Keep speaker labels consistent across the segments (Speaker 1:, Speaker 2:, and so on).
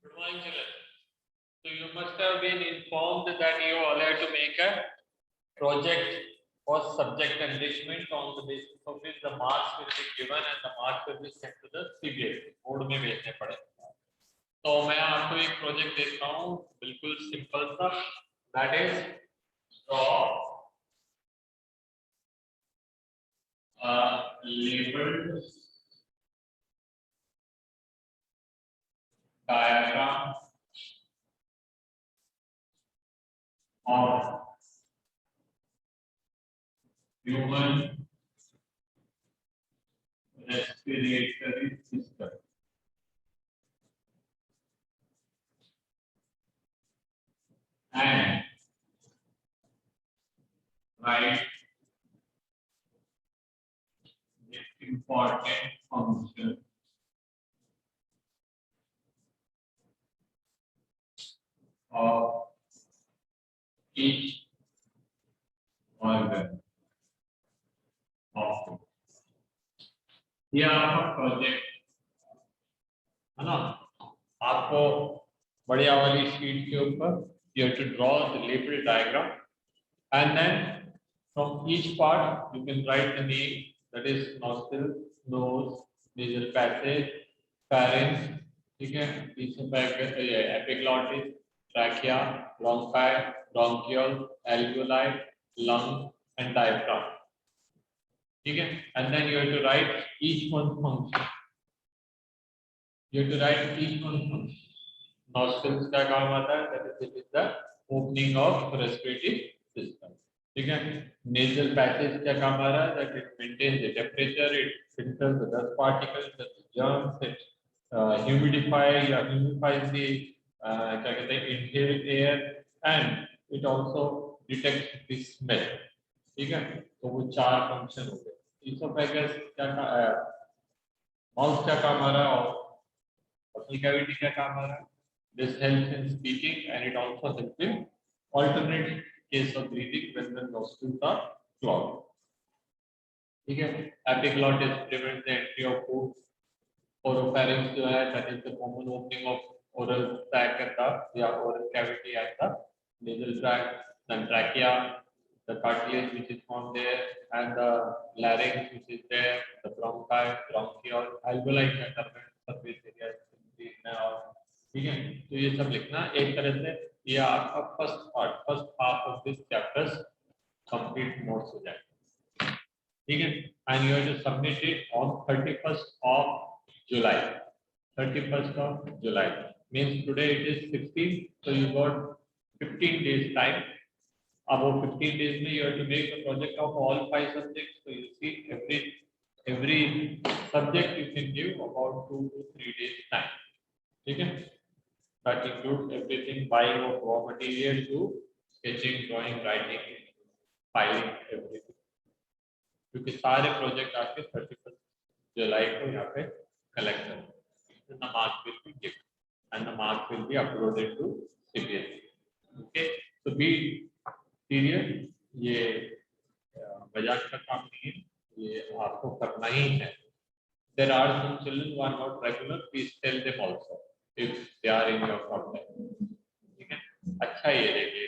Speaker 1: Good morning, children. So you must have been informed that you all have to make a project for subject enrichment on the basis of which the marks will be given and the marks will be sent to the CBSE board में भेजने पड़ेंगे. तो मैं आपको एक project देता हूँ बिल्कुल सिंपल सा, that is draw labeled diagram of human respiratory system. And write the important function of each organ of it. ये आपका प्रोजेक्ट है ना. आपको बढ़िया वाली शीट के ऊपर you have to draw the label diagram and then from each part you can write the name, that is nostril, nose, nasal passage, pharynx, ठीक है, epiglottis, trachea, bronchi, bronchiole, alveoli, lung and diaphragm. ठीक है, and then you have to write each one function. You have to write each one function. Nostrils का काम आता है, that is the opening of respiratory system. ठीक है, nasal passage क्या काम आ रहा है, that it maintains the temperature, it filters the dust particles, the germs, it humidifies the क्या कहते हैं inhaled air, and it also detects the smell. ठीक है, तो वो चार फंक्शन हो गए. इसोफेगस क्या माउथ क्या काम आ रहा है और nasal cavity क्या काम आ रहा है. This helps in speaking and it also helps in alternate case of breathing when the nostrils are clogged. ठीक है, epiglottis prevents the entry of food. Oropharynx जो है, that is the common opening of oral sac and the oral cavity and the nasal tract. Then trachea, the cartilage which is found there, and the larynx which is there, the bronchi, bronchiole, alveoli surface area. ठीक है, तो ये सब लिखना एक तरह से ये आपका first half of this chapters complete notes हो जाएगा. ठीक है, and you have to submit it on 31st of July. 31st of July means today it is 16, so you got 15 days time. अब वो 15 days में you have to make the project of all 5 subjects. So you see every subject you can give about 2 to 3 days time. ठीक है, that includes everything, buying of raw material to sketching, drawing, writing, filing, everything. क्योंकि सारे project आपके 31st July को यहाँ पे collect करेंगे. The marks will be given and the marks will be uploaded to CBSE. Okay, so be serious. ये मजाक का काम नहीं है, ये आपको करना ही है. There are some children who are not regular. Please tell them also if they are in your contact. ठीक है, अच्छा ये देखिए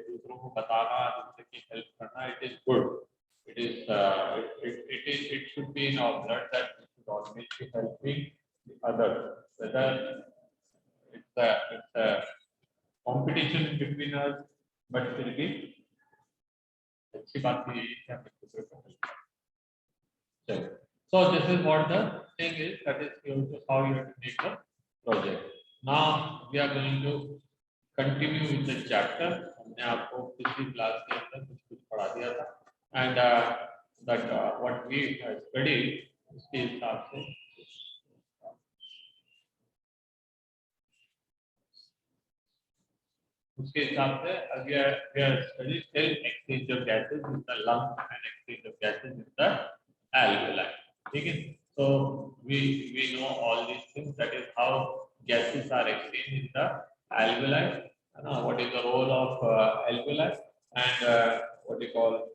Speaker 1: दूसरों को बताना, दूसरे की हेल्प करना, it is good. It should be in our blood that we should always be helping the others. Whether it's a competition between us, but फिर भी अच्छी बात ये है कि हम एक दूसरे को help करें. So this is what the thing is, that is how you have to make the project. Now we are going to continue with the chapter. हमने आपको पिछली क्लास के अंदर कुछ पढ़ा दिया था and that what we studied उसके हिसाब से we are studying cell exchange of gases in the lung and exchange of gases in the alveoli. ठीक है, so we know all these things, that is how gases are exchanged in the alveoli. What is the role of alveoli and what we call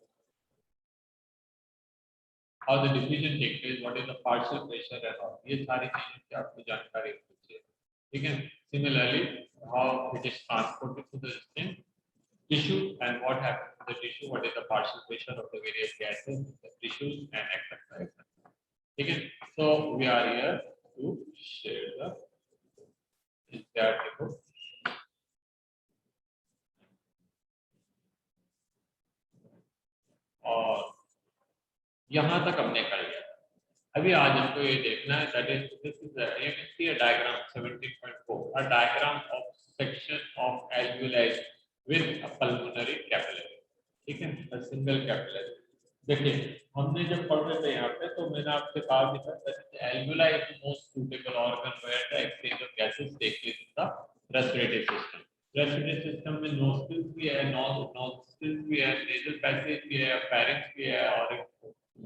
Speaker 1: how the diffusion takes place, what is the partial pressure and all. ये सारी चीजें की आपको जानकारी होनी चाहिए. ठीक है. Similarly, how it is transported to the system tissue and what happens to the tissue, what is the partial pressure of the various gases, the tissues, and etc. etc. Okay, so we are here to share the that और यहाँ तक हमने कर लिया. अभी आज हमको ये देखना है that is this is you can see a diagram 17.4, a diagram of section of alveoli with a pulmonary capillary. ठीक है, a single capillary. देखिए हमने जब पढ़ रहे थे यहाँ पे तो मैंने आपसे कहा भी था that alveoli is the most suitable organ where the exchange of gases take place in the respiratory system. Respiratory system में nostrils भी है, nostrils भी है, nasal passage भी है, pharynx भी है और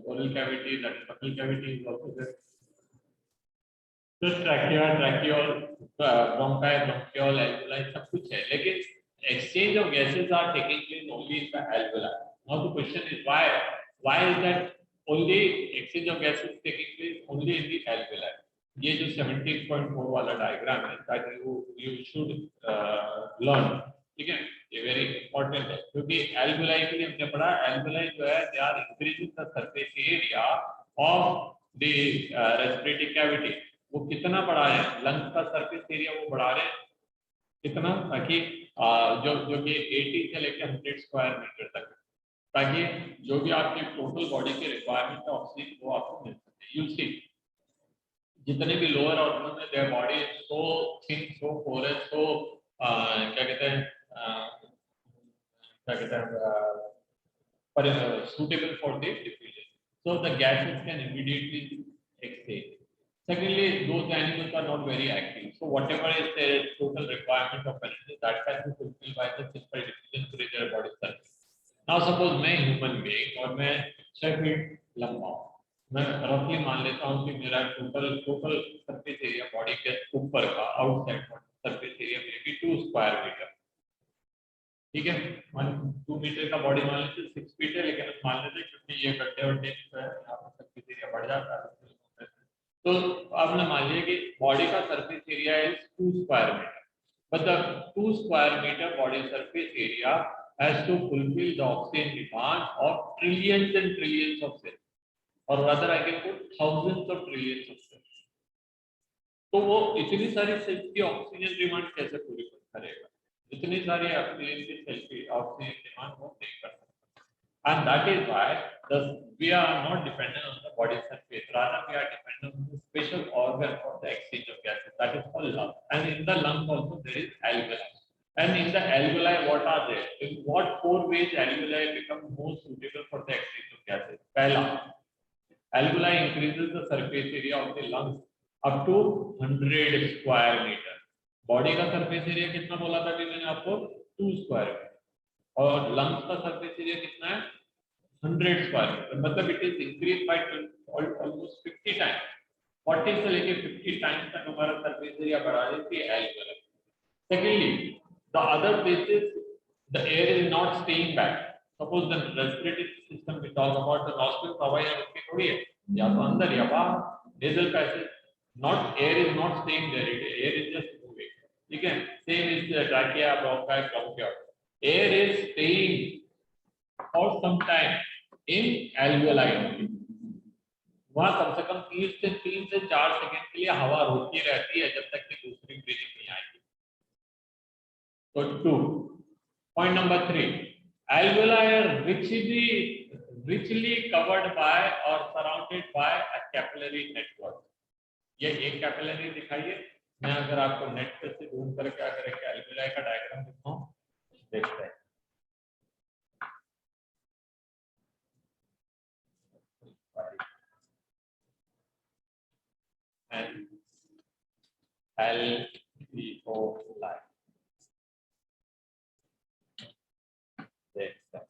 Speaker 1: oral cavity, that is buccal cavity is also there. तो trachea, tracheal, bronchi, bronchiole, alveoli सब कुछ है, लेकिन exchange of gases are taking place only in the alveoli. Now the question is why is that only exchange of gases taking place only in the alveoli? ये जो 17.4 वाला diagram है that you should learn. ठीक है, ये very important है क्योंकि alveoli के लिए हमने पढ़ा alveoli जो है they are increasing the surface area of the respiratory cavity. वो कितना बढ़ा रहे हैं, लंग्स का सरफेस एरिया वो बढ़ा रहे हैं कितना, ताकि जो कि 80 से लेकर 100 स्क्वायर मीटर तक, ताकि जो भी आपकी टोटल बॉडी की रिक्वायरमेंट है ऑक्सीजन वो आपको मिल सके. यू सी जितने भी लोअर ऑर्गन में their body is so thin, so porous, so क्या कहते हैं suitable for the diffusion, so the gases can immediately exhale. Secondly, those animals are not very active, so whatever is their total requirement of energy that can be fulfilled by the simple diffusion through their body surface. Now suppose मैं human being और मैं 6 feet लंबा हूँ, मैं रफली मान लेता हूँ कि मेरा टोटल सरफेस एरिया बॉडी के ऊपर का आउटसाइड सरफेस एरिया में भी 2 स्क्वायर मीटर. ठीक है, 2 मीटर का बॉडी मान लेते 6 फीट है, लेकिन हम मान लेते क्योंकि ये गड्ढे वड्ढे है यहाँ पर सरफेस एरिया बढ़ जाता है, तो आपने मान लिया कि बॉडी का surface area is 2 square meter, but the 2 square meter body surface area has to fulfill the oxygen demand of trillions and trillions of cells, or rather I can put thousands of trillions of cells. तो वो इतनी सारी sales की oxygen demand कैसे पूरी करेगा, इतनी सारी ऑक्सीजन की सेल की ऑक्सीजन डिमांड वो नहीं कर सकता. And that is why we are not dependent on the body surface, rather we are dependent on the special organ for the exchange of gases, that is called lung. And in the lung also there is alveoli. And in the alveoli what are there? In what 4 ways alveoli become more suitable for the exchange of gases? Pehla, alveoli increases the surface area of the lungs up to 100 square meter. Body का surface area कितना बोला था कि मैंने आपको 2 square metre, और lungs का surface area कितना है 100 स्क्वायर मीटर, मतलब it is increase by almost 50 times. 40 से लेके 50 टाइम्स तक हमारा सरफेस एरिया बढ़ा देती है alveoli. Secondly, the other places the air is not staying back. Suppose the respiratory system we talk about the nostrils, हवा यहाँ रुकती थोड़ी है, या तो अंदर या बाहर. Nasal passage, not air is not staying there, air is just moving. ठीक है, same is trachea, bronchi, bronchiole. Air is staying for some time in alveoli only. वहाँ कम से कम 3 से 4 सेकंड के लिए हवा रुकी रहती है जब तक कि दूसरी ब्रीथिंग नहीं आएगी. तो 2. Point number 3, alveoli are richly covered by or surrounded by a capillary network. ये एक कैपिलरी दिखाइए. मैं अगर आपको नेट पे से ढूंढ करके अगर एक alveoli का डायग्राम दिखाऊं, देखते हैं. And alveoli. देखते हैं.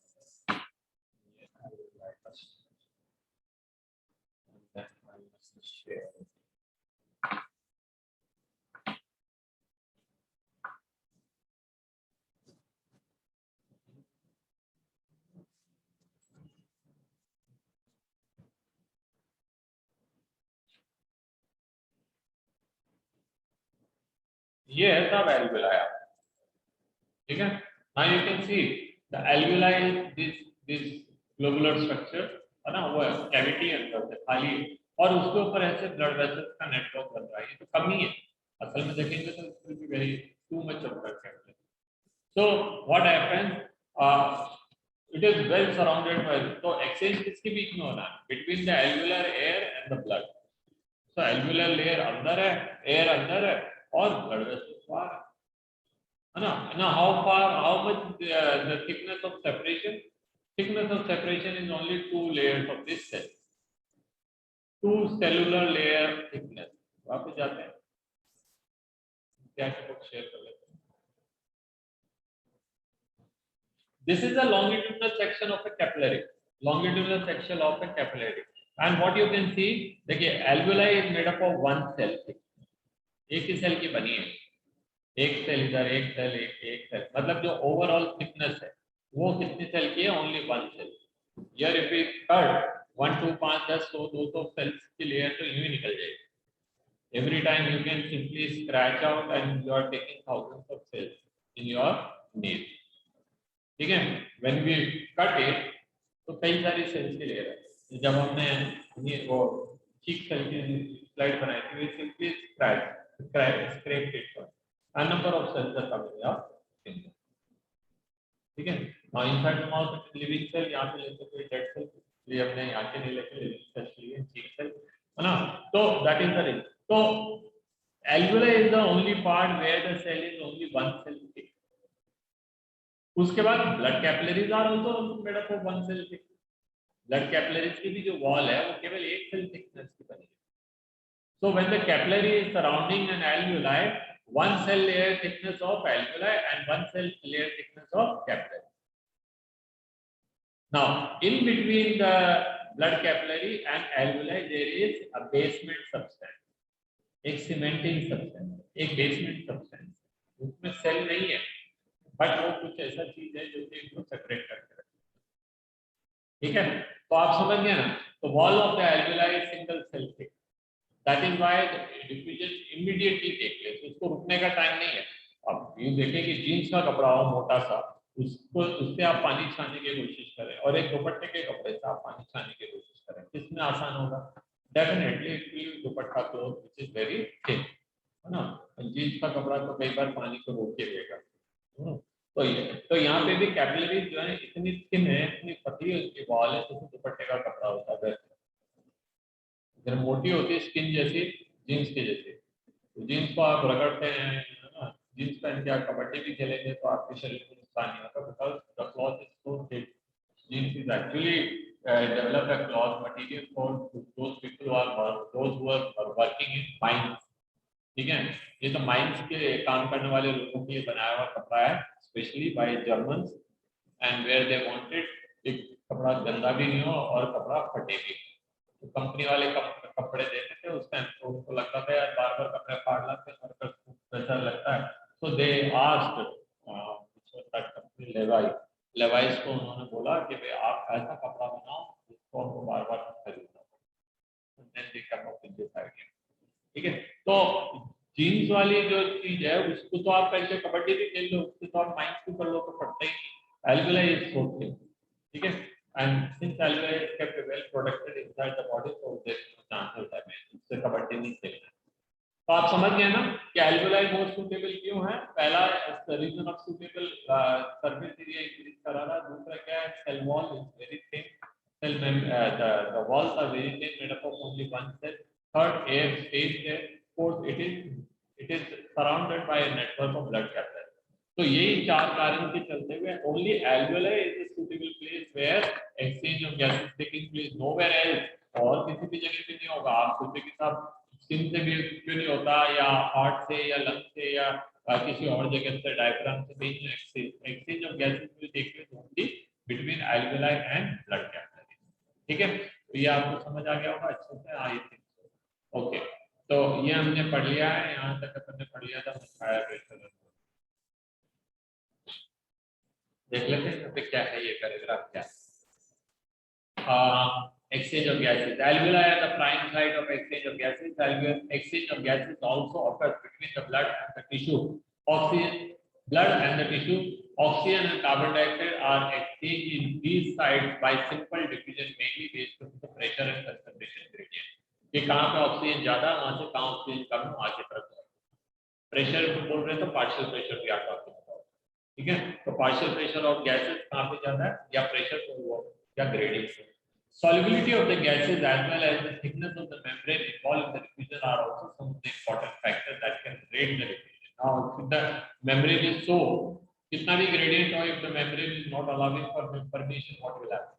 Speaker 1: And then I must share. ये है सब एल्वियोलाई, ठीक है। Now you can see the alveoli is this globular structure, है ना, वो कैविटी अंदर से खाली है, और उसके ऊपर ऐसे ब्लड वेसल्स का नेटवर्क बन रहा है। ये तो कमी है, असल में देखेंगे तो it will be very too much of blood capillary. So what happens, it is well surrounded by, तो एक्सचेंज किसके बीच में हो रहा है? Between the alveolar air and the blood. So alveolar layer अंदर है, एयर अंदर है, और ब्लड वेसल्स बाहर है ना। Now how far, how much the thickness of separation? Thickness of separation is only two layers of this cell, two cellular layer thickness। वापस जाते हैं, क्या कुछ शेयर कर लेते हैं। This is a longitudinal section of a capillary, longitudinal section of a capillary, and what you can see, देखिए alveoli is made up of one cell, एक ही सेल की बनी है, एक सेल इधर, एक सेल, एक सेल, मतलब जो ओवरऑल थिकनेस है वो कितनी सेल की है? Only one cell. Here if we cut 1 2 5 10 100 200 cells की लेयर तो यूं ही निकल जाएगी। Every time you can simply scratch out and you are taking thousands of cells in your nail, ठीक है। व्हेन वी कट इट तो कई सारी सेल्स की लेयर है। जब हमने ये वो चीक सेल की स्लाइड बनाई थी, we simply scrap it, a number of cells are coming out, ठीक है। now inside the mouth living cell, यहाँ पे लेते कोई dead cell, ये हमने यहाँ के नहीं लेके living cell लिए, cheek cell, है ना। तो that is the reason। तो alveoli is the only part where the cell is only one cell thick। उसके बाद blood capillaries are also made up of one cell thick। blood capillaries की भी जो wall है वो केवल एक cell thickness की बनी है। so when the capillary is surrounding an alveoli, one cell layer thickness of alveoli and one cell layer thickness of capillary। Now, in between the blood capillary and alveoli, there is a basement substance, एक cementing substance, एक basement substance। उसमें cell नहीं है, but वो कुछ ऐसा चीज है जो कि इनको सेपरेट करके रखती है, ठीक है। तो आप समझ गए ना। तो wall of the alveoli is single cell thick। That is why the diffusion immediately take place, उसको रुकने का टाइम नहीं है। अब ये देखें कि जीन्स का कपड़ा हो मोटा सा, उसको उससे आप पानी छाने की कोशिश करें, और एक दुपट्टे के कपड़े से आप पानी छाने की कोशिश करें, किसमें आसान होगा? Definitely it will dupatta cloth which is very thick, है ना। जीन्स का कपड़ा तो कई बार पानी को रोक के देगा। तो यहाँ पे भी कैपिलरी जो है इतनी थिन है, इतनी पतली उसकी वॉल है, तो दुपट्टे का कपड़ा होता है, जब मोटी होती है स्किन जैसी, जीन्स के जैसे, तो जीन्स को आप रगड़ते हैं, है ना, जीन्स पहन के आप कबड्डी भी खेलेंगे तो आपके शरीर को नुकसान नहीं होता, because the cloth is so thick. Jeans is actually developed a cloth material for those people who are working in mines, ठीक है। ये तो माइंस के काम करने वाले लोगों के लिए बनाया हुआ कपड़ा है, specially by Germans, and where they wanted एक कपड़ा गंदा भी नहीं हो और कपड़ा फटे भी। तो कंपनी वाले कपड़े देते थे उस टाइम, तो उनको लगता था यार बार बार कपड़े फाड़ लाते सर पर प्रेशर लगता है, तो दे आस्क्ड कंपनी लेवाइस को उन्होंने बोला कि भाई आप ऐसा कपड़ा बनाओ जिसको हमको बार बार खरीदना पड़े, ठीक है। तो जीन्स वाली जो चीज है उसको तो आप पहले कबड्डी भी खेल लो, उसको तो आप माइंड भी कर लो तो पड़ता ही नहीं। एल्वेओलाई इज सो थिन, ठीक है, and since alveoli is kept well protected inside the body, so there is no chance of damage, इससे कबड्डी नहीं खेलना। तो आप समझ गए ना कि alveoli मोर सुटेबल क्यों है? पहला reason of suitable surface area increase करा रहा, दूसरा क्या है, cell wall is very thin, cell the walls are very thin, made up of only one cell, third air stays there, fourth it is surrounded by a network of blood capillaries। तो यही चार कारण के चलते हुए only alveoli is a suitable place where exchange of gases taking place, nowhere else, और किसी भी जगह पे नहीं होगा। आप सोचे कि साहब स्किन से भी क्यों नहीं होता, या हार्ट से या लंग से या किसी और जगह से डायफ्राम से भी exchange of gases will take place only between alveoli and blood capillaries, ठीक है। तो ये आपको समझ आ गया होगा अच्छे से, आई थिंक ओके। तो ये हमने पढ़ लिया है, यहाँ तक अपन ने पढ़ लिया था प्रेशर। देख लेते हैं पे क्या है ये पैराग्राफ क्या है। exchange of gases. Alveoli are the prime site of exchange of gases. Exchange of gases also occurs between the blood and the tissue. Oxygen, blood and the tissue. Oxygen and carbon dioxide are exchanged in these sites by simple diffusion, mainly based on the pressure and concentration gradient. कि कहाँ पे oxygen ज्यादा, वहां से कहाँ oxygen कम, वहां की तरफ प्रेशर बोल रहे हैं तो पार्शियल प्रेशर भी आता है, ठीक है। तो पार्शियल प्रेशर ऑफ गैसेस कहाँ पे ज्यादा है, या प्रेशर को वो या ग्रेडियंट से। Solubility of the gases as well as the thickness of the membrane involved in the diffusion are also some of the important factors that can grade the diffusion. Now, if the membrane is so, kitna bhi gradient or if the membrane is not allowing for permeation, what will happen?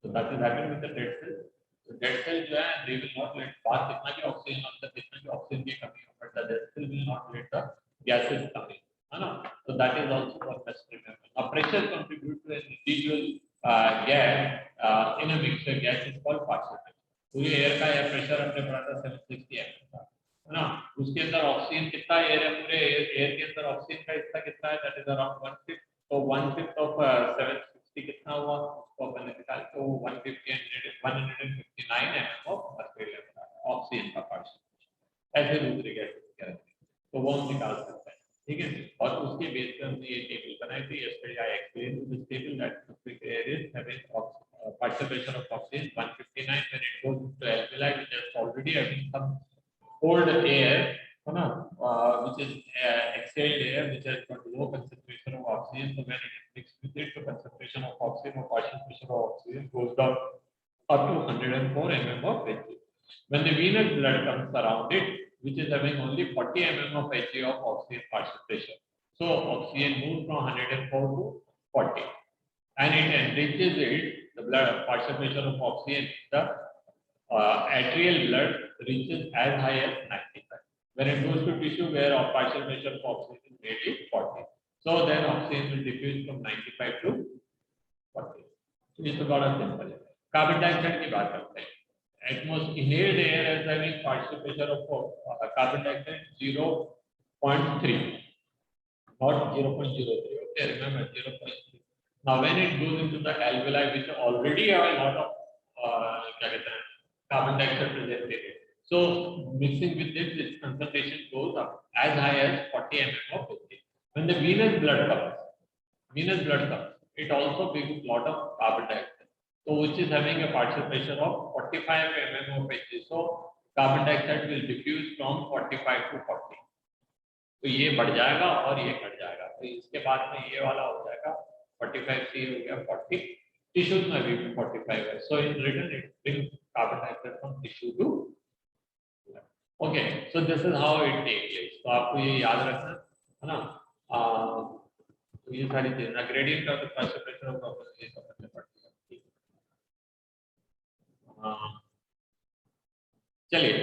Speaker 1: So that is happening with the dead cells. So dead cells जो है, they will not let बाहर कितना भी oxygen अंदर कितना भी oxygen की कमी हो, but the dead cell will not let the gases come in, है ना? So that is also what must remember. Now pressure contribute to an individual gas in a mixture gas is called partial pressure. तो ये air का air pressure हमने पढ़ा था 760 है ना, उसके अंदर ऑक्सीजन कितना एयर है, पूरे एयर के अंदर ऑक्सीजन का हिस्सा कितना है, दैट इज अराउंड 1/5. तो 1/5 ऑफ 760 कितना हुआ, उसको अपन निकाल तो 159 mm ऑफ मर्क्यूरी ऑक्सीजन का पार्शियल, ऐसे दूसरे गैस क्या रहते हैं, तो वो हम निकाल सकते हैं, ठीक है। और उसके बेस पर हमने ये टेबल बनाई थी, yesterday I explained to this table that the air is having partial pressure of oxygen 159 when it goes into alveoli, which is already having some cold air, है ना, which is exhaled air which has got low concentration of oxygen. So when it is mixed with it, the concentration of oxygen or partial pressure of oxygen goes down up to 104 mm of Hg. When the venous blood comes around it, which is having only 40 mm of Hg of oxygen partial pressure, so oxygen moves from 104 to 40, and it enriches it. The blood partial pressure of oxygen, the arterial blood reaches as high as 95. When it goes to tissue where a partial pressure of oxygen is maybe 40, so then oxygen will diffuse from 95 to 40. So it's about as simple. Carbon dioxide की बात करते हैं. Inhaled air is having partial pressure of carbon dioxide 0.3, not 0.03. Okay, remember 0.3. Now, when it goes into the alveoli, which already have a lot of carbon dioxide present in it, so mixing with it, its concentration goes up as high as 40 mm of Hg. When the venous blood comes, it also brings a lot of carbon dioxide, so which is having a partial pressure of 45 mm of Hg. So carbon dioxide will diffuse from 45 to 40. तो ये बढ़ जाएगा और ये घट जाएगा, तो इसके बाद में ये वाला हो जाएगा 45 से हो गया 40, टिश्यूज में भी 45 है, so in return it brings carbon dioxide from tissue to blood. Okay, so this is how it takes place. तो आपको ये याद रखना है ना, तो ये सारी चीजें, gradient of the partial pressure of oxygen ये सब करने पड़ती है। चलिए,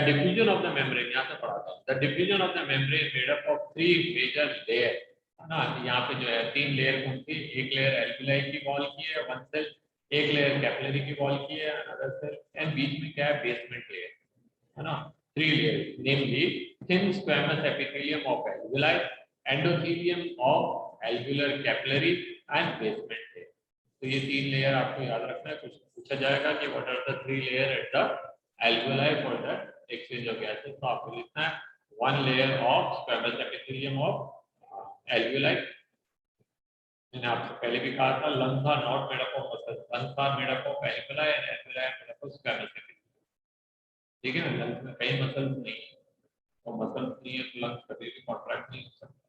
Speaker 1: डिफ्यूजन ऑफ द मेम्ब्रेन यहाँ से पढ़ाता हूँ। The diffusion of the membrane made up of 3 major layer, है ना, यहाँ पे जो है 3 लेयर कौन सी, एक लेयर एल्वेओलाई की वॉल की है, वन सेल, एक लेयर कैपिलरी की वॉल की है, अनदर सेल, एंड बीच में क्या है, बेसमेंट लेयर, है ना। 3 layers, namely thin squamous epithelium of alveoli, endothelium of एल्वेओलर capillary and basement layer. तो ये 3 लेयर आपको याद रखना है, कुछ पूछा जाएगा कि what are the 3 layer at the alveoli for the exchange of gases. तो आपको लिखना है 1 layer of squamous epithelium of alveoli. मैंने आपसे पहले भी कहा था, lungs are not made up of muscles, lungs are made up of alveoli and alveoli are made up of squamous epithelium. ठीक है ना, lungs में कई muscles नहीं है, तो muscles नहीं है तो lungs कभी भी contract नहीं हो सकता,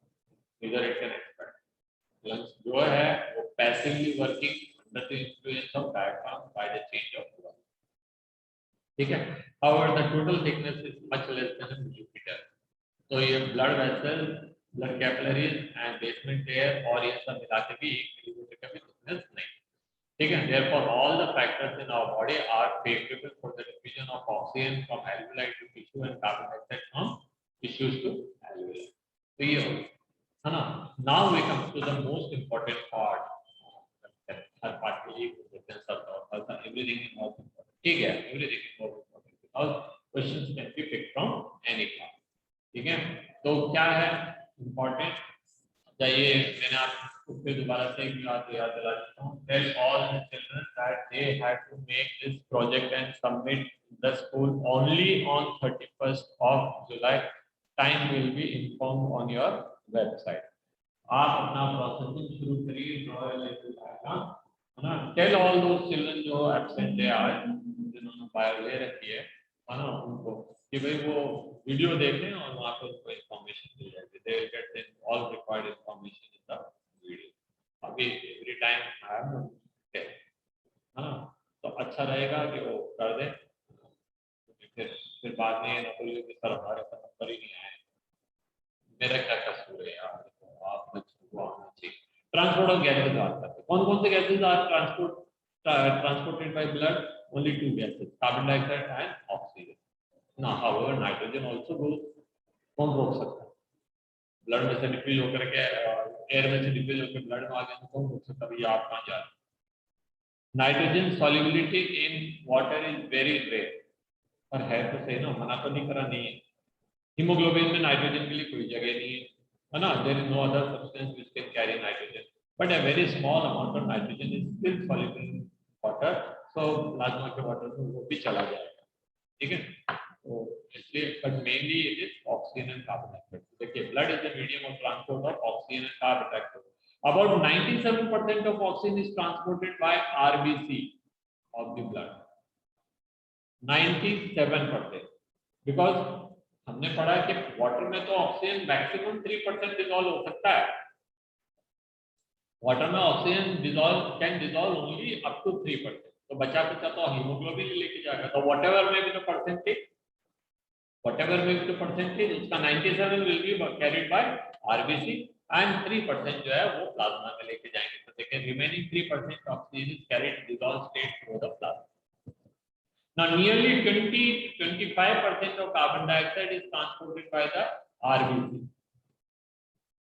Speaker 1: neither it can expand. Lungs जो है वो passively working under the influence of diaphragm by the change of blood. ठीक है। However, the total thickness is much less than a millimeter. तो ये blood vessel, blood capillaries and basement layer और ये सब मिला के भी 1 मिलीमीटर का भी thickness नहीं, ठीक है। Therefore, all the factors in our body are favorable for the diffusion of oxygen from alveoli to tissue and carbon dioxide from tissues to alveoli. तो ये है ना। Now we come to the most important part. Her part के लिए everything is most important. ठीक है, everything is more important because questions can be picked from any part. ठीक है, तो क्या है important, चाहिए मैंने आपको तो फिर दोबारा से एक याद दिला देता हूँ. Tell all the children that they have to make this project and submit the school only on 31st of July. Time will be informed on your website. आप अपना प्रोसेसिंग शुरू करिए रॉयल का, है ना. टेल ऑल दोस चिल्ड्रन जो absent है आज, जिन्होंने बायो ले रखी है ना, उनको कि भाई वो वीडियो देखें और वहाँ पे उनको इन्फॉर्मेशन मिल जाएगी. They will get all required information in the video. अभी एवरी टाइम है ना, तो अच्छा रहेगा कि वो कर दें. फिर बाद में ना कोई कि सर हमारे पास नंबर ही नहीं आया, मेरा क्या कसूर है यार, आप बच्चों आना चाहिए. ट्रांसपोर्ट ऑफ गैसेज आर, कौन से gases are transported by blood? Only two gases, carbon dioxide and oxygen. Now however nitrogen also goes. कौन रोक सकता है? ब्लड में से डिफ्यूज होकर के एयर में से डिफ्यूज होकर ब्लड में आ गया तो कौन रोक सकता है? भैया आप कहाँ जा रहे हैं? Nitrogen solubility in water is very rare. पर है तो सही ना, मना तो नहीं करा नहीं है. हीमोग्लोबिन में नाइट्रोजन के लिए कोई जगह नहीं है ना. There is no other substance which can carry nitrogen, but a very small amount of nitrogen is still soluble in water. So plasma के वाटर में वो भी चला जाएगा. ठीक है, तो इसलिए but mainly it is oxygen and carbon dioxide. देखिए blood is the medium of transport of oxygen and carbon dioxide. About 97% of oxygen is transported by RBC of the blood. 97%. Because हमने पढ़ा कि वाटर में तो oxygen maximum 3% dissolve हो सकता है. Water में oxygen can dissolve only up to 3%. तो बचा तो हीमोग्लोबिन लेके जाएगा. तो व्हाटएवर में भी तो परसेंटेज, उसका 97 will be carried bye RBC and 3% जो है वो प्लाज्मा में लेके जाएंगे. तो देखिए remaining 3% oxygen is carried dissolve state through the plasma. Now nearly 20-25% of carbon dioxide is transported by the RBC.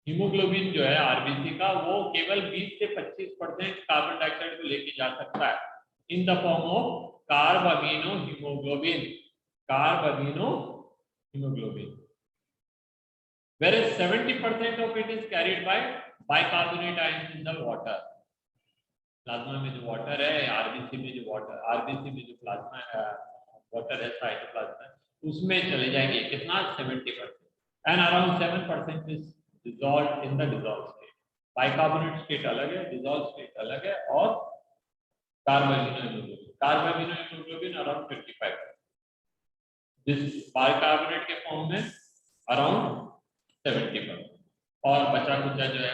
Speaker 1: Haemoglobin जो है आरबीसी का वो केवल 20 से 25% कार्बन डाइऑक्साइड को लेके जा सकता है in the form of carb amino haemoglobin. Whereas 70% of it is carried by bicarbonate ions in the water. Plasma में जो वाटर है, आरबीसी में जो प्लाज्मा है, वाटर है, साइटोप्लाज्मा है, उसमें चले जाएंगे. कितना? 70%. And around 7% is dissolved in the dissolved state. Bicarbonate state अलग है, dissolved state अलग है, और carbamino haemoglobin around 55%. This bicarbonate के फॉर्म में अराउंड 70%, और बचा कुचा जो है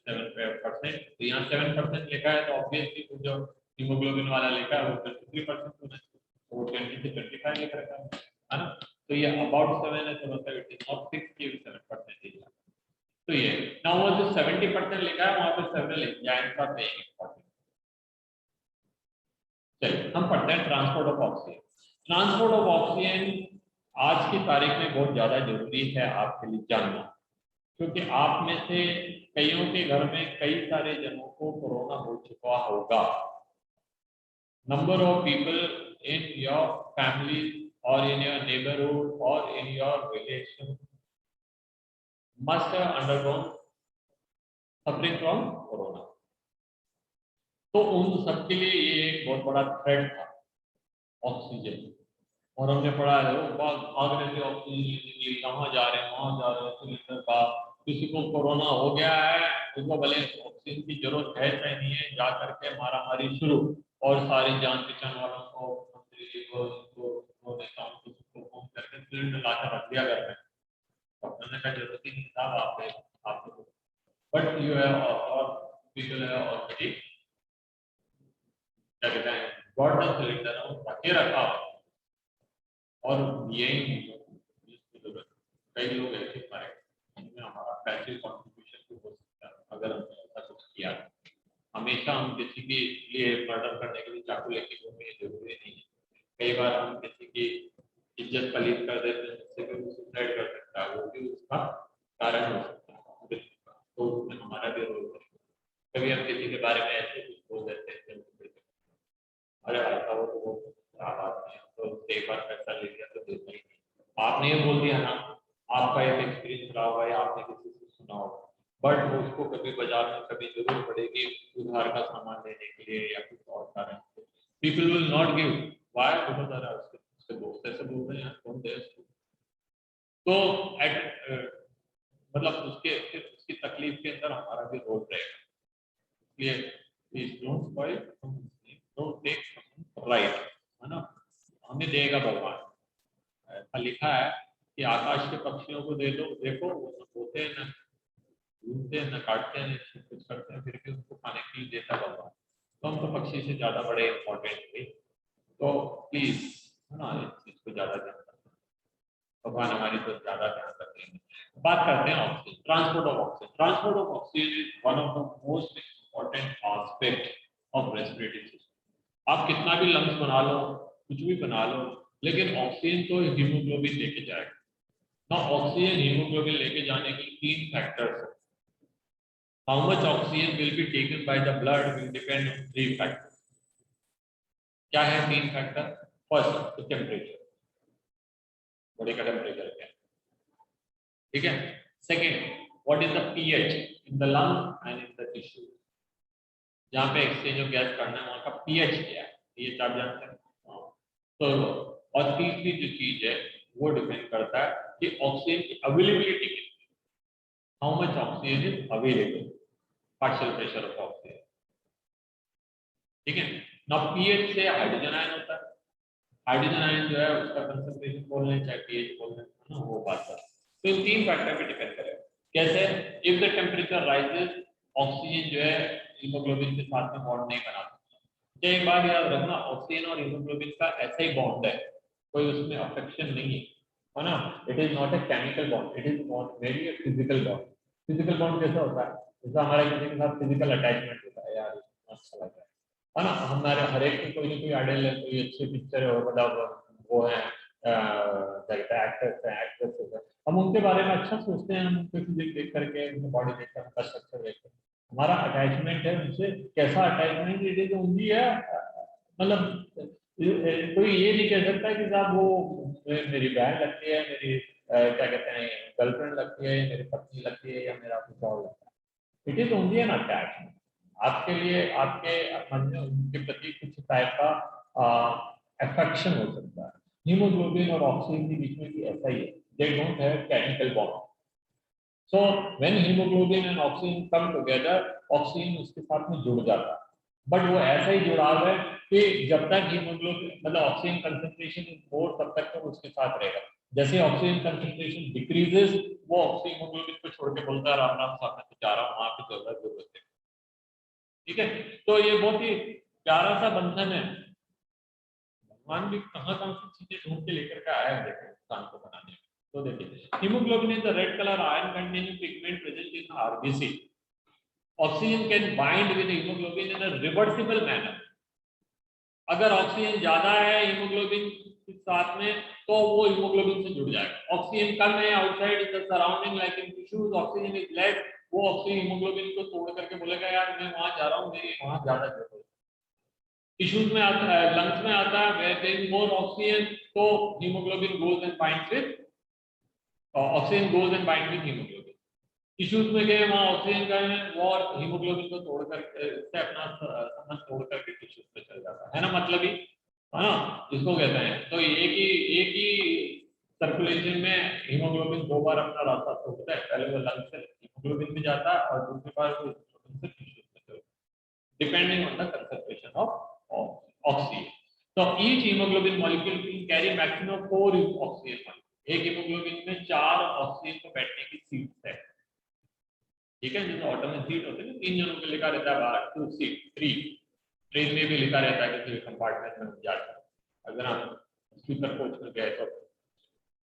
Speaker 1: 7%. तो यहाँ 7% लिखा है तो ऑब्वियसली जो हीमोग्लोबिन वाला लिखा है वो 53% होना चाहिए. वो 20 से 25 लिख रखा है ना. तो ये अबाउट 7 है, तो मतलब इट इज नॉट 6 की 7% है. तो ये नाउ वो जो 70% लिखा है वहां पे several enzymes are very important. चलिए हम पढ़ते हैं transport of oxygen. Transport of oxygen आज की तारीख में बहुत ज्यादा जरूरी है आपके लिए जानना, क्योंकि आप में से कईयों के घर में कई सारे जनों को कोरोना हो चुका होगा. Number of people in your family और इन योर नेबरहुड और in your relation must have undergone suffering from corona. तो उन सबके लिए ये एक बहुत बड़ा थ्रेट था ऑक्सीजन. और हमने पढ़ा है वो भागने से ऑक्सीजन कहाँ जा रहे हैं, वहां जा रहे हैं सिलेंडर का. किसी को कोरोना हो गया है, उसको भले ऑक्सीजन की जरूरत है चाहे नहीं है, जा करके मारामारी शुरू, और सारी जान पहचान वालों को, मंत्री को नेताओं को फोन करके सिलेंडर लाकर रख दिया करते हैं. डॉक्टर का जरूरत ही नहीं था आपको, बट यू हैव और पीपल हैव ऑलरेडी क्या कहते हैं गॉट द सिलेंडर और रखे रखा. और यही जरूरत कई लोग ऐसे पाए जिनमें हमारा पैसिव कंट्रीब्यूशन भी हो सकता है अगर हमने ऐसा कुछ किया. हमेशा हम किसी के लिए मर्डर करने के लिए चाकू लेके घूमने जरूरी नहीं है. कई बार हम किसी की इज्जत पलीद कर देते हैं, जिससे कि वो सुसाइड कर सकता है, वो भी उसका कारण हो सकता है. तो उसमें हमारा भी रोल है. कभी हम किसी के बारे में ऐसे कुछ बोल देते हैं, अरे ऐसा हो तो वो बात नहीं, तो एक बार पैसा ले लिया तो देता ही नहीं. आपने ये बोल दिया ना, आपका एक एक्सपीरियंस रहा होगा या आपने किसी से सुना होगा, बट उसको कभी बाजार में कभी जरूर पड़ेगी उधार का सामान लेने के लिए या कुछ और कारण से, people will not give, why, because अरे उसके दोस्त ऐसे बोल रहे हैं, कौन दे उसको। तो मतलब उसकी तकलीफ के अंदर हमारा भी रोल रहेगा, इसलिए please don't spoil, don't take right, है ना, हमें देगा भगवान। ऐसा लिखा है कि आकाश के पक्षियों को दे दो, देखो वो सब होते हैं ना, घूमते हैं ना, काटते हैं, कुछ करते हैं, फिर भी उनको खाने के लिए देता भगवान। तो हम तो पक्षी से ज्यादा बड़े इंपॉर्टेंट थे, तो प्लीज, है ना, इस चीज को ज्यादा ध्यान रखें, भगवान हमारी तो ज्यादा ध्यान रखेंगे। बात करते हैं oxygen, transport of oxygen. Transport of oxygen is one of the most important aspect of respiratory system. आप कितना भी लंग्स बना लो, कुछ भी बना लो, लेकिन ऑक्सीजन तो हीमोग्लोबिन लेके जाएगा ना। ऑक्सीजन हीमोग्लोबिन लेके जाने के 3 फैक्टर्स हैं। How much oxygen will be taken by the blood will depend on 3 factors. क्या है 3 फैक्टर? फर्स्ट, टेम्परेचर, बॉडी का टेम्परेचर क्या है, ठीक है। Second, what is the pH in the lung and in the tissue, जहां पे एक्सचेंज ऑफ गैस करना है वहां का पीएच क्या है, पीएच आप जानते हैं। तो और तीसरी जो चीज है वो डिपेंड करता है कि ऑक्सीजन की अवेलेबिलिटी कितनी, how much oxygen is available, partial pressure of oxygen, ठीक है ना। पीएच से हाइड्रोजन आयन होता है, हाइड्रोजन आयन जो है उसका कंसंट्रेशन बोल लें चाहे पीएच बोल लें, है ना, वो बात है। तो इन 3 फैक्टर पे डिपेंड करेगा। कैसे? If the temperature rises, oxygen जो है हीमोग्लोबिन के साथ में बॉन्ड नहीं बना सकता। तो एक बात याद रखना, ऑक्सीजन और हीमोग्लोबिन का ऐसा ही बॉन्ड है, कोई उसमें अफेक्शन नहीं है ना। It is not a chemical bond, it is not very a physical bond. Physical bond कैसा होता है? जैसा हमारा किसी के साथ फिजिकल अटैचमेंट होता है, यार अच्छा लग रहा है ना, हमारे हर एक की कोई ना कोई आइडल है, कोई अच्छी पिक्चर है, मतलब वो है एक्टर्स है, एक्ट्रेसेस है, हम उनके बारे में अच्छा सोचते हैं, हम उनके फिजिक देख करके, उनकी बॉडी देख कर, उनका स्ट्रक्चर देख कर हमारा अटैचमेंट है उनसे। कैसा अटैचमेंट? इट इज ओनली है, मतलब कोई ये नहीं कह सकता कि साहब वो मेरी बहन लगती है, मेरी क्या कहते हैं गर्लफ्रेंड लगती है, मेरी पत्नी लगती है, या मेरा कुछ और लगता है। It is only an attachment. आपके लिए आपके मन में उनके प्रति कुछ टाइप का अफेक्शन हो सकता है। हीमोग्लोबिन और ऑक्सीजन के बीच में भी ऐसा ही है, they don't have chemical bond. So when haemoglobin and oxygen come together, oxygen उसके साथ में जुड़ जाता है, बट वो ऐसा ही जुड़ाव है कि जब तक हीमोग्लोबिन मतलब ऑक्सीजन कंसंट्रेशन इज मोर, तब तक तो उसके साथ रहेगा। जैसे ऑक्सीजन कंसंट्रेशन डिक्रीजेस, वो ऑक्सीजन हीमोग्लोबिन को छोड़ के बोलता है राम राम साहब मैं तो जा रहा हूँ, वहां पे जरूरत है, ठीक है। तो ये बहुत ही प्यारा सा बंधन है, भगवान भी कहाँ कहाँ से चीजें ढूंढ के लेकर के आया है देखो इंसान को बनाने में। तो देखिए, haemoglobin is the red colour iron containing pigment present in RBC. Oxygen can bind with haemoglobin in a reversible manner. अगर ऑक्सीजन ज्यादा है हीमोग्लोबिन के साथ में, तो वो हीमोग्लोबिन से जुड़ जाएगा। ऑक्सीजन कम है outside the surrounding like in tissues, oxygen is less, वो ऑक्सीजन हीमोग्लोबिन को तोड़ करके बोलेगा यार मैं वहां जा रहा हूँ, मेरी वहां ज्यादा जरूरत है। टिश्यूज में आता है, लंग्स में आता है, where there is more oxygen, तो haemoglobin goes and binds with oxygen, goes and bind with haemoglobin. Tissues में गए वहां ऑक्सीजन का है वो, और हीमोग्लोबिन को तोड़ कर से अपना संबंध तोड़ करके टिश्यूज पे चल जाता है ना, मतलब ही, है ना, इसको कहते हैं। तो एक ही सर्कुलेशन में हीमोग्लोबिन 2 बार अपना रास्ता तोड़ता है, पहले वो लंग से हीमोग्लोबिन में जाता है और दूसरी बार वो से टिश्यूज में चलता है, depending on the concentration of oxygen. तो each haemoglobin molecule can carry maximum 4 oxygen. एक हीमोग्लोबिन में 4 ऑक्सीजन को बैठने की सीट्स है, ठीक है। जैसे ऑटो में सीट होते हैं, 3 जनों के लिखा रहता है बाहर 2 सीट 3, ट्रेन में भी लिखा रहता है कि कंपार्टमेंट में जाता है। अगर आप स्लीपर कोच में गए तो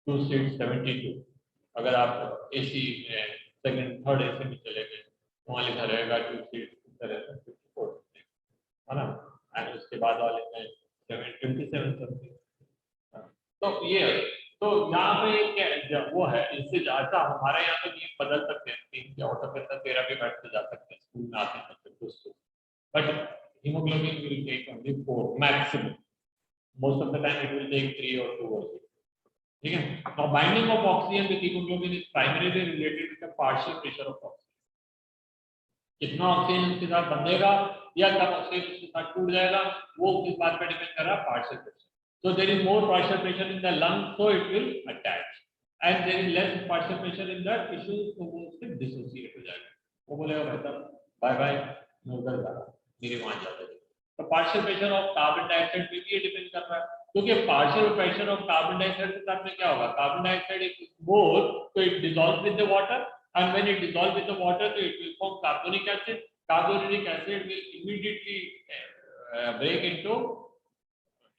Speaker 1: 2 सीट 72, अगर आप एसी में सेकंड थर्ड एसी में चले गए तो वहाँ लिखा रहेगा 2 सीट 54, है ना। एंड उसके बाद वाले में 27 समथिंग। तो ये है। तो यहाँ पे वो है, इससे ज्यादा हमारे यहाँ तो नियम बदल सकते हैं, 3 के ऑटो के अंदर 13 भी बैठ के जा सकते हैं, स्कूल में आते हैं दोस्तों, but hemoglobin will take only 4 maximum, most of the time it will take 3 or 2 or 6, ठीक है। now binding of oxygen with hemoglobin is primarily related with the partial pressure of oxygen, कितना oxygen उसके साथ बंधेगा या कब oxygen उसके साथ टूट जाएगा, वो किस बात पर डिपेंड कर रहा है, partial pressure. So there is more partial pressure in the lung, so it will attach, and there is less partial pressure in the tissue, so वो उससे dissociate हो जाएगा। वो बोलेगा भाई साहब बाय बाय, मैं उधर जा रहा, मेरे वहां जाते थे। तो partial pressure of carbon dioxide पे भी ये डिपेंड कर रहा है, क्योंकि partial pressure of carbon dioxide के साथ में क्या होगा, कार्बन डाइऑक्साइड इफ मोर तो it dissolve with the water, and when it dissolve with the water तो it will form carbonic acid, carbonic acid will immediately break into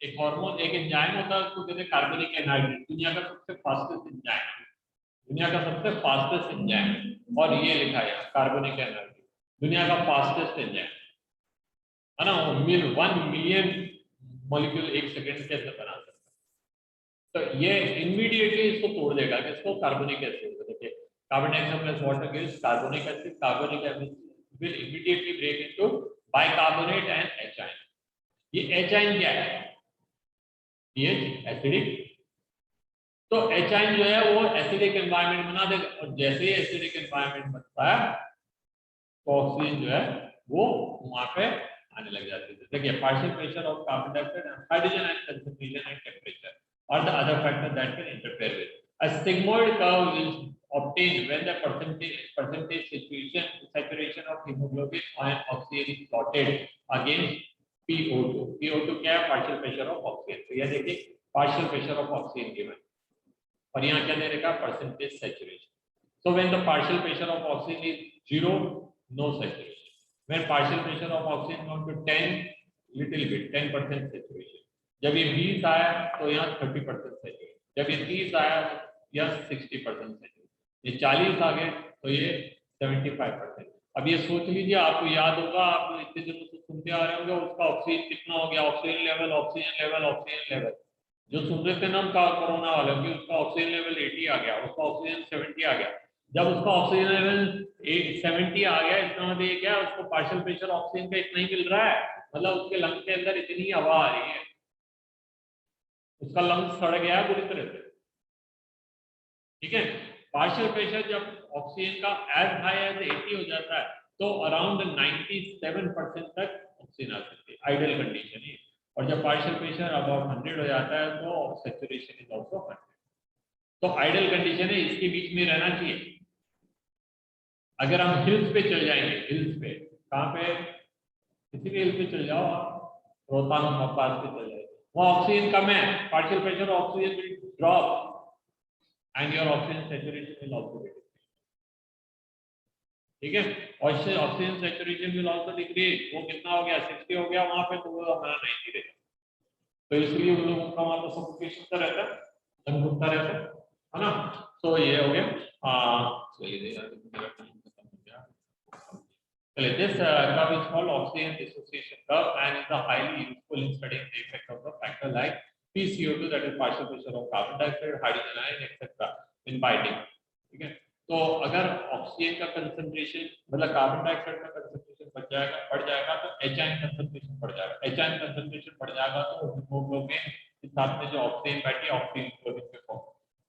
Speaker 1: एक hormone, एक enzyme होता है उसको कहते हैं कार्बोनिक एनहाइड्रेट, दुनिया का सबसे फास्टेस्ट एंजाइम, दुनिया का सबसे फास्टेस्ट एंजाइम, और ये लिखा है कार्बोनिक एनहाइड्रेट दुनिया का फास्टेस्ट एंजाइम है ना, वो 1 मिलियन मॉलिक्यूल एक सेकंड के अंदर बना सकता है। तो ये इमीडिएटली इसको तोड़ देगा, किसको, कार्बोनिक एसिड को। देखिए carbon dioxide plus water gives carbonic acid, carbonic acid will immediately break into bicarbonate and H ion. ये एचाइन क्या है, पीएच एसिडिक, तो एचाइन जो है वो एसिडिक एनवायरनमेंट बना देगा, और जैसे ही एसिडिक एनवायरनमेंट बनता है तो ऑक्सीजन जो है वो वहां पे आने लग जाती है। देखिए partial pressure of carbon dioxide and hydrogen and concentration and temperature और the other factor that can interfere with a sigmoid curve is obtained when the percentage saturation of hemoglobin and oxygen is plotted against PO2। PO2 क्या है, partial pressure of oxygen. तो ये देखिए partial pressure of oxygen given, और यहाँ क्या दे रखा, percentage saturation. So when the partial pressure of oxygen is 0, no saturation. When partial pressure of oxygen gone to 10, little bit 10% saturation. जब ये 20 आया तो यहाँ 30% सैचुरेशन, जब ये 30 आया यहाँ 60% सैचुरेशन, ये 40 आ गए तो ये 75%। अब ये सोच लीजिए, आपको याद होगा, आप इतने दिनों से सुनते आ रहे होंगे उसका ऑक्सीजन कितना हो गया, oxygen level oxygen level oxygen level, जो सुन रहे थे ना हम कोरोना वाले कि उसका ऑक्सीजन लेवल 80 आ गया, उसका ऑक्सीजन 70 आ गया। जब उसका ऑक्सीजन लेवल 70 आ गया, इसका मतलब ये क्या, उसको पार्शियल प्रेशर ऑक्सीजन का इतना ही मिल रहा है, मतलब उसके लंग के अंदर इतनी हवा आ रही है, उसका लंग सड़ गया है बुरी तरह से। ठीक है, पार्शियल प्रेशर जब ऑक्सीजन का एज हाई एज 80 हो जाता है तो अराउंड 97% तक ऑक्सीजन आ सकती है, आइडियल कंडीशन है। और जब पार्शियल प्रेशर अबाउट 100 हो जाता है तो सैचुरेशन इज आल्सो 100। तो आइडियल कंडीशन है, इसके बीच में रहना चाहिए। अगर हम हिल्स पे चल जाएंगे, हिल्स पे, कहाँ पे, किसी भी हिल पे चल जाओ आप, रोहतांग पास पे चल जाए, वहाँ ऑक्सीजन कम है, partial pressure oxygen will drop and your oxygen saturation will also be decreased। ठीक है, और oxygen saturation will also decrease। वो कितना हो गया, 60 हो गया वहां पे, तो वो हमारा 90 रहेगा। तो इसलिए उन लोगों का वहां पर सफोकेशन का रहता है, दम घुटता रहता है ना। तो ये हो गया। चलिए, this curve is called oxygen dissociation curve and is highly useful in studying the effect of the factor like PCO2, that is partial pressure of carbon dioxide, hydrogen ion, etc. in binding। ठीक है, तो अगर oxygen का concentration मतलब carbon dioxide का concentration बढ़ जाएगा तो एचआईन कंसंट्रेशन बढ़ जाएगा, एचआईन कंसंट्रेशन बढ़ जाएगा तो हीमोग्लोबिन के साथ में जो ऑक्सीजन बैठी है, ऑक्सीजन हीमोग्लोबिन पे form,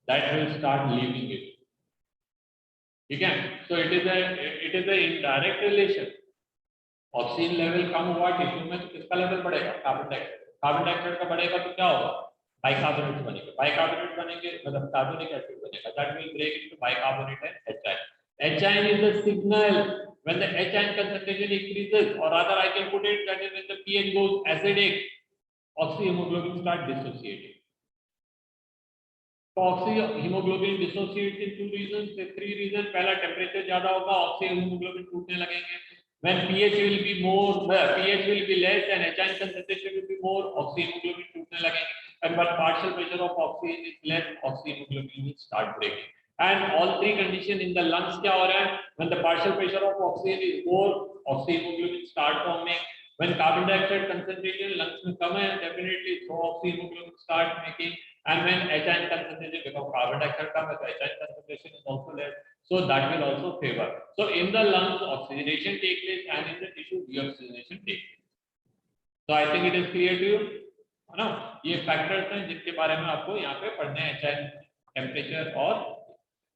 Speaker 1: that will start leaving it. ठीक है, so it is a indirect relation. Oxygen level कम हुआ टिश्यू में तो किसका लेवल बढ़ेगा, कार्बन डाइऑक्साइड। कार्बन डाइऑक्साइड का बढ़ेगा तो क्या होगा, बाइकार्बोनेट बनेंगे, बाइकार्बोनेट बनेंगे मतलब कार्बोनिक एसिड बनेगा, that will break into bicarbonate and H ion. H ion is the signal when the H concentration increases, or rather I can put it that is when the pH goes acidic, oxyhemoglobin start dissociating। तो oxyhemoglobin dissociates in 2 reasons, 3 reasons। पहला temperature ज्यादा होगा, oxyhemoglobin टूटने लगेंगे। When pH will be more, pH will be less and H concentration will be more, oxyhemoglobin टूटने लगेंगे। And when partial pressure of oxygen is less, oxyhemoglobin will start breaking। And all 3 condition in the lungs क्या हो रहा है, when the partial pressure of oxygen is more, oxyhemoglobin start forming। When carbon dioxide concentration lungs में कम है, definitely so oxyhemoglobin start making। And when H concentration, because carbon dioxide कम है तो H concentration is also less, so that will also favor। So in the lungs oxygenation take place and in the tissue deoxygenation take place। So I think it is clear to you, है ना। ये factors हैं जिनके बारे में आपको यहाँ पे पढ़ने हैं, टेम्परेचर और।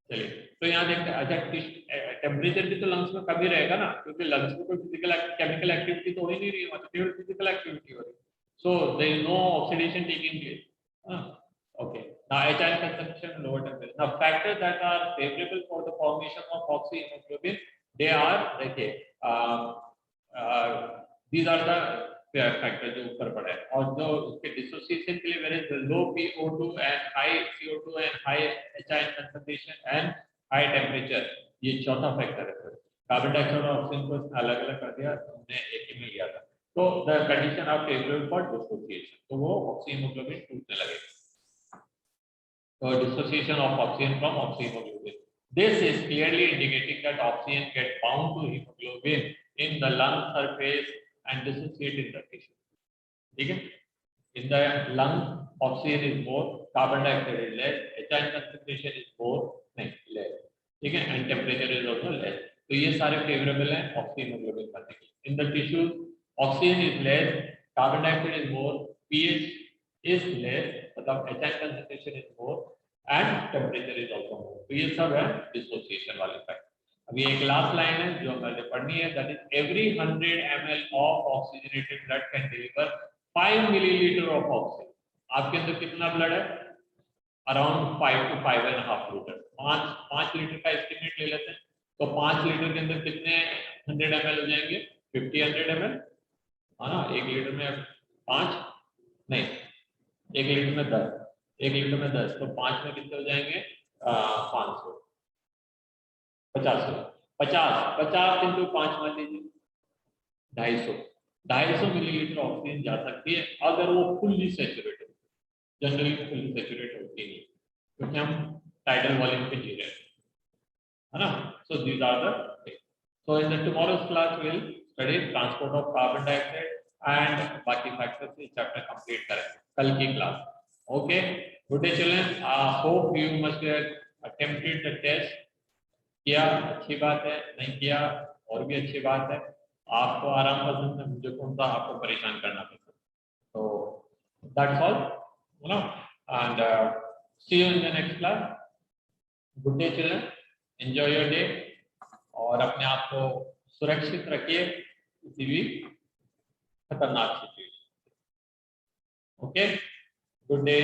Speaker 1: चलिए, तो यहाँ देखते हैं, अच्छा टेम्परेचर भी तो लंग्स में कभी रहेगा ना, क्योंकि लंग्स में कोई फिजिकल केमिकल एक्टिविटी तो हो ही नहीं रही है, मतलब केवल फिजिकल एक्टिविटी हो रही है. So there is no oxidation taking place. Okay. Now, HI consumption, lower temperature. Now, factors that are favorable for the formation of oxyhemoglobin, they are okay. These are the factors जो ऊपर पड़े हैं, और जो उसके dissociation के लिए where is the low PO2 and high CO2 and high HI concentration and high temperature, ये चौथा फैक्टर है. कार्बन डाइऑक्साइड और ऑक्सीजन को अलग अलग कर दिया, हमने एक ही में लिया था. तो the condition are favorable for dissociation, तो वो oxyhemoglobin टूटने लगेगा. Dissociation of oxygen from oxyhemoglobin. This is clearly indicating that oxygen gets bound to hemoglobin in the lung surface and dissociate in the tissue. Okay? In the lung, oxygen is more, carbon dioxide is less, HI concentration is more, less. Okay? And temperature is also less. So ये सारे favorable हैं oxyhemoglobin करने के. In the tissues, oxygen is less, carbon dioxide is more, pH is less, मतलब HI concentration is more and temperature is also more. तो ये सब है dissociation वाले फैक्टर. अभी एक लास्ट लाइन है जो हमने पढ़नी है, that is every 100 ml of oxygenated blood can deliver 5 milliliter of oxygen. आपके अंदर कितना ब्लड है? Around 5 to 5.5 litre. 5 लीटर का एस्टिमेट ले लेते हैं. तो 5 लीटर के अंदर कितने 100 ml हो जाएंगे? 50 ml, है ना? 1 लीटर में 5 नहीं, 1 लीटर में 10, 1 लीटर में 10, तो 5 में कितने हो जाएंगे? 500, 50 इंटू 5 मान लीजिए 250 मिलीलीटर ऑक्सीजन जा सकती है अगर वो फुल्ली सैचुरेट हो. जनरली फुल्ली सैचुरेट होती नहीं, क्योंकि हम टाइडल वॉल्यूम पे जी रहे हैं, है ना. So these are the things. So in the tomorrow's class will study transport of carbon dioxide and बाकी फैक्टर्स से चैप्टर कंप्लीट करेंगे कल की class. Okay, good day children. Hope you must have attempted the test. किया, अच्छी बात है. नहीं किया, और भी अच्छी बात है. आपको आराम पसंद है, मुझे कौन सा आपको परेशान करना पसंद. तो that's all, you know, and see you in the next class. Good day children, enjoy your day और अपने आप को सुरक्षित रखिए किसी भी खतरनाक सिचुएशन. Okay, good day.